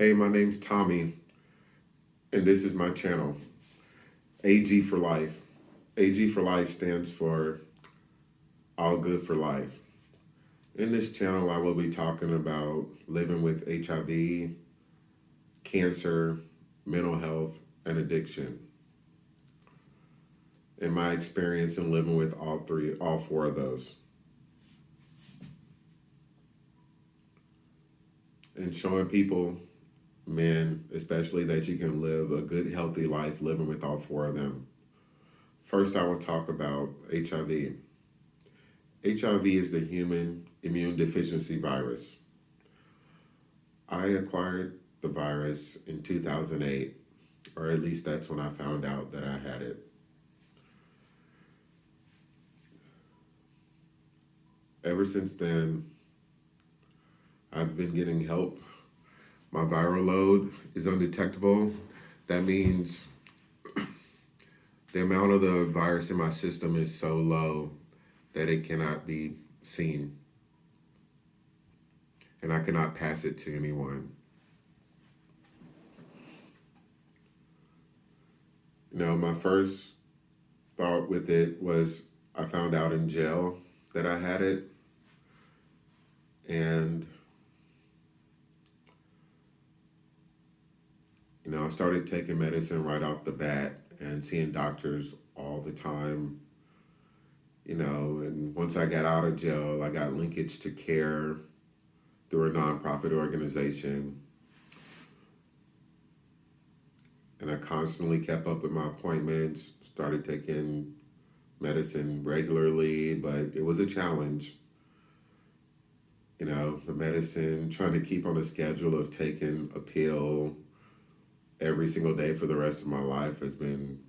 Hey, my name's Tommy, and this is my channel, AG for Life. AG for Life stands for All Good for Life. In this channel, I will be talking about living with HIV, cancer, mental health, and addiction, and my experience in living with all four of those, and showing people, men especially, that you can live a good, healthy life living with all four of them. First, I will talk about HIV. HIV is the human immune deficiency virus. I acquired the virus in 2008, or at least that's when I found out that I had it. Ever since then, I've been getting help. My viral load is undetectable. That means the amount of the virus in my system is so low that it cannot be seen, and I cannot pass it to anyone. My first thought with it was I found out in jail that I had it, and I started taking medicine right off the bat and seeing doctors all the time. And once I got out of jail, I got linkage to care through a nonprofit organization. And I constantly kept up with my appointments, started taking medicine regularly, but it was a challenge. The medicine, trying to keep on a schedule of taking a pill every single day for the rest of my life has been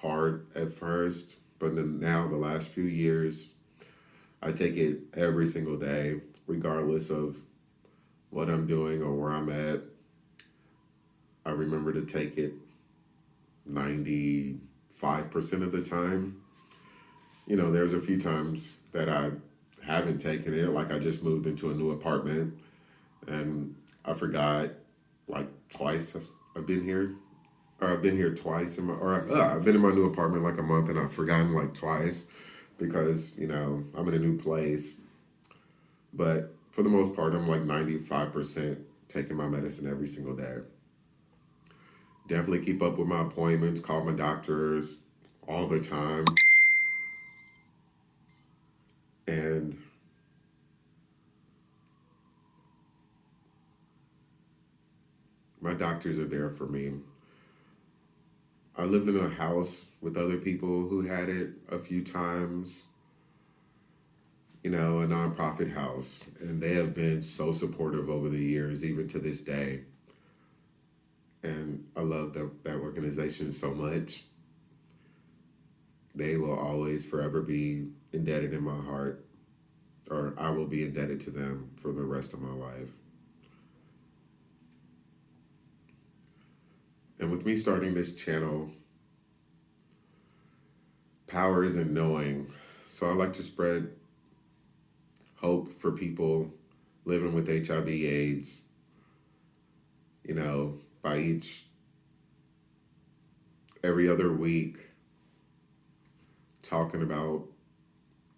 hard at first. But then now, the last few years, I take it every single day, regardless of what I'm doing or where I'm at. I remember to take it 95% of the time. There's a few times that I haven't taken it, like I just moved into a new apartment and I forgot like twice I've been here. Or I've been here twice, I've been in my new apartment like a month and I've forgotten like twice because, I'm in a new place. But for the most part, I'm like 95% taking my medicine every single day. Definitely keep up with my appointments, call my doctors all the time. And my doctors are there for me. I lived in a house with other people who had it a few times, a nonprofit house, and they have been so supportive over the years, even to this day. And I love that organization so much. They will always forever be indebted in my heart, or I will be indebted to them for the rest of my life. And with me starting this channel, power is in knowing. So I like to spread hope for people living with HIV/AIDS, by every other week, talking about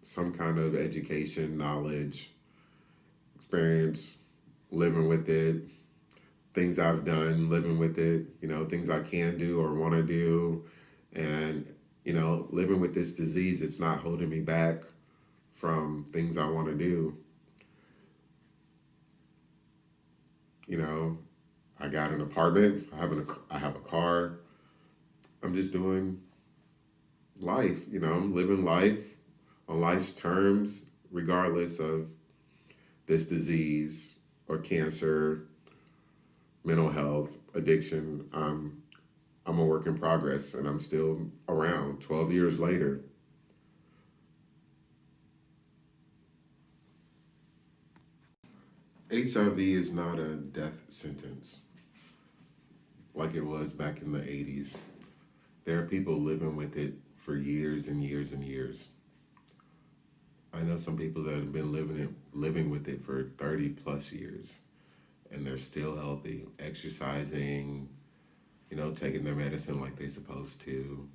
some kind of education, knowledge, experience, living with it, things I've done living with it, things I can do or want to do. And, living with this disease, it's not holding me back from things I want to do. I got an apartment, I have a car. I'm just doing life, I'm living life on life's terms, regardless of this disease or cancer, mental health, addiction. I'm a work in progress, and I'm still around 12 years later. HIV is not a death sentence like it was back in the 80s. There are people living with it for years and years and years. I know some people that have been living with it for 30 plus years. and they're still healthy, exercising, taking their medicine like they're supposed to,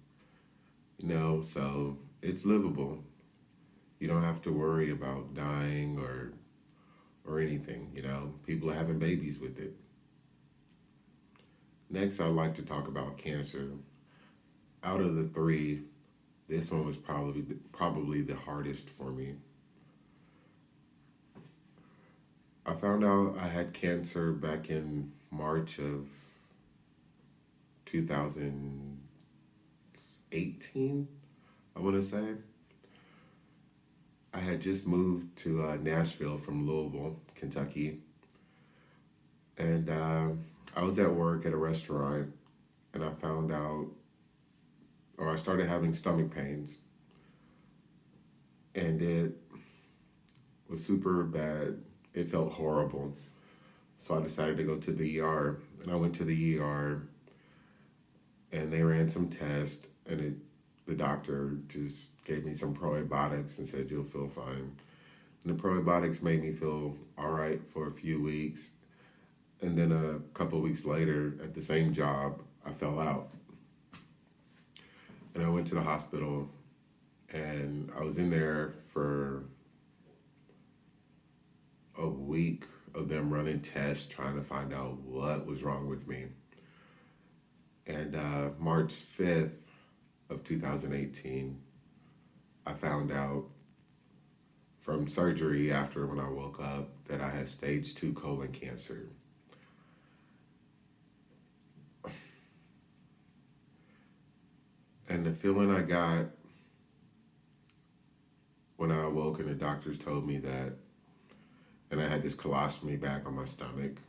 so it's livable. You don't have to worry about dying or anything, People are having babies with it. Next, I'd like to talk about cancer. Out of the three, this one was probably the hardest for me. I found out I had cancer back in March of 2018, I want to say. I had just moved to Nashville from Louisville, Kentucky, and I was at work at a restaurant, and I found out, or I started having stomach pains, and it was super bad. It felt horrible. So I decided to go to the ER, and I went to the ER, and they ran some tests, and the doctor just gave me some probiotics and said, "You'll feel fine." And the probiotics made me feel all right for a few weeks. And then a couple of weeks later, at the same job, I fell out. And I went to the hospital, and I was in there for a week of them running tests trying to find out what was wrong with me. And March 5th of 2018, I found out from surgery after when I woke up that I had stage 2 colon cancer. And the feeling I got when I awoke and the doctors told me that, and I had this colostomy bag on my stomach,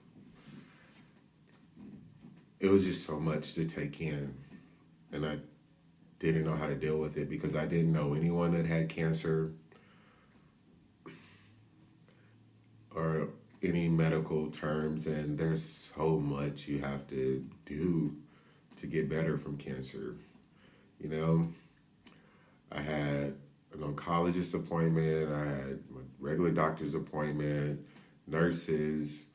it was just so much to take in. And I didn't know how to deal with it because I didn't know anyone that had cancer or any medical terms. And there's so much you have to do to get better from cancer. I had an oncologist appointment, I had my regular doctor's appointment, nurses.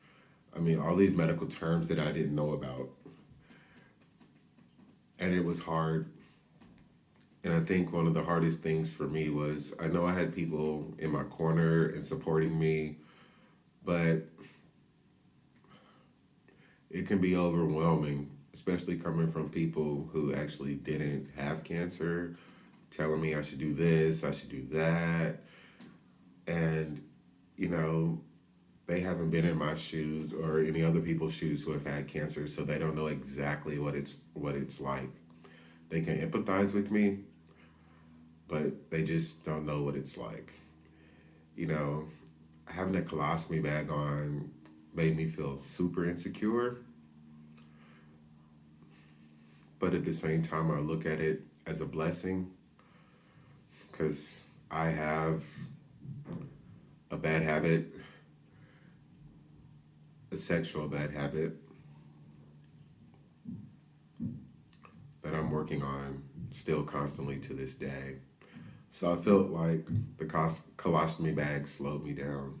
All these medical terms that I didn't know about. And it was hard. And I think one of the hardest things for me was I know I had people in my corner and supporting me, but it can be overwhelming, especially coming from people who actually didn't have cancer, telling me I should do this, I should do that. And, they haven't been in my shoes or any other people's shoes who have had cancer, so they don't know exactly what it's like. They can empathize with me, but they just don't know what it's like. Having a colostomy bag on made me feel super insecure, but at the same time, I look at it as a blessing because I have a bad habit, a sexual bad habit that I'm working on still constantly to this day. So I felt like the colostomy bag slowed me down.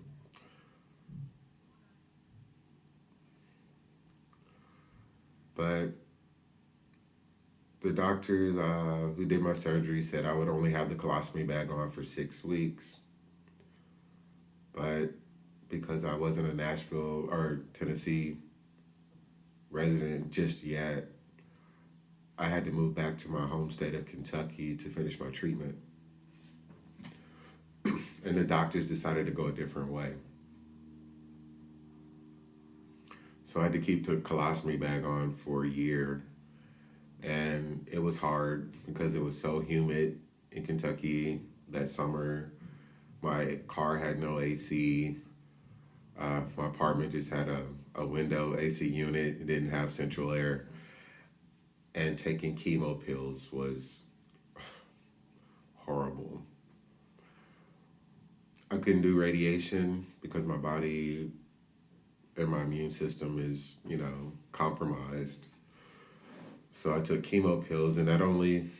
But the doctor who did my surgery said I would only have the colostomy bag on for 6 weeks. But because I wasn't a Nashville or Tennessee resident just yet, I had to move back to my home state of Kentucky to finish my treatment. And the doctors decided to go a different way. So I had to keep the colostomy bag on for a year. And it was hard because it was so humid in Kentucky that summer. My car had no AC. My apartment just had a window AC unit. It didn't have central air. And taking chemo pills was horrible. I couldn't do radiation because my body and my immune system is, compromised. So I took chemo pills, and that only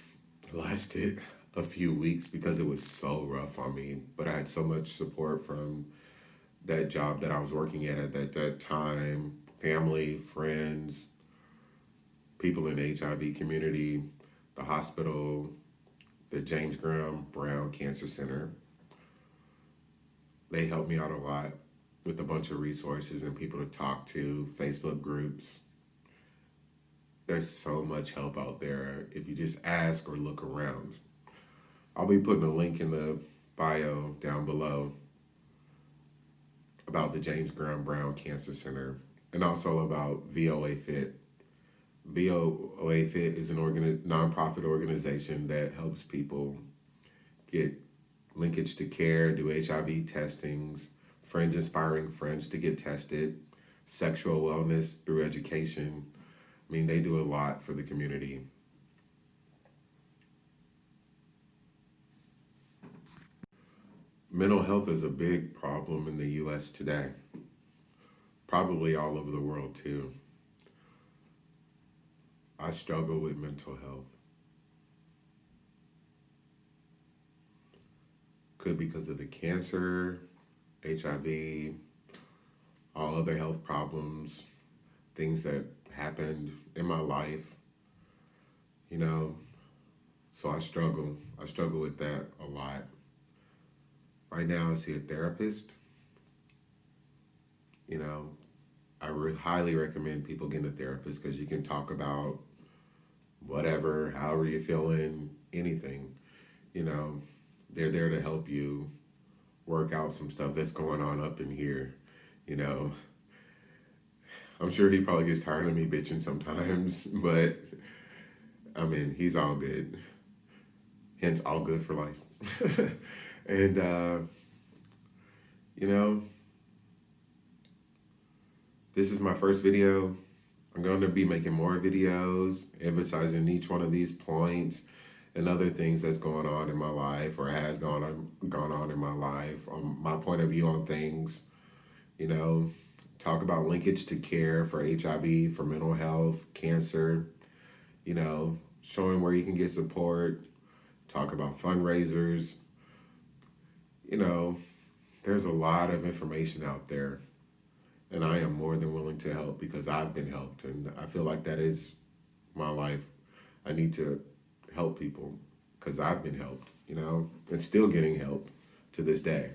lasted a few weeks because it was so rough on me. But I had so much support from that job that I was working at that time, family, friends, people in the HIV community, the hospital, the James Graham Brown Cancer Center. They helped me out a lot with a bunch of resources and people to talk to, Facebook groups. There's so much help out there if you just ask or look around. I'll be putting a link in the bio down below about the James Graham Brown Cancer Center and also about VOA Fit. VOA Fit is an nonprofit organization that helps people get linkage to care, do HIV testings, friends inspiring friends to get tested, sexual wellness through education. I mean, they do a lot for the community. Mental health is a big problem in the US today, probably all over the world too. I struggle with mental health. Could because of the cancer, HIV, all other health problems, things that happened in my life, you know. So I struggle. I struggle with that a lot. Right now, I see a therapist. You know, I highly recommend people getting a therapist because you can talk about whatever, however you're feeling, anything. You know, they're there to help you work out some stuff that's going on up in here. You know, I'm sure he probably gets tired of me bitching sometimes, but I mean, he's all good. Hence, all good for life. And, you know, this is my first video. I'm going to be making more videos, emphasizing each one of these points and other things that's going on in my life or has gone on in my life, my point of view on things, you know, talk about linkage to care for HIV, for mental health, cancer, you know, showing where you can get support, talk about fundraisers. You know, there's a lot of information out there, and I am more than willing to help because I've been helped, and I feel like that is my life. I need to help people because I've been helped, you know, and still getting help to this day.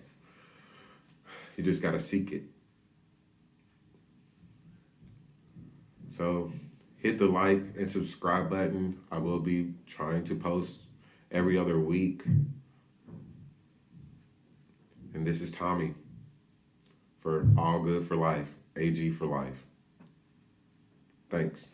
You just got to seek it. So hit the like and subscribe button. I will be trying to post every other week. And this is Tommy for All Good for Life, AG for Life. Thanks.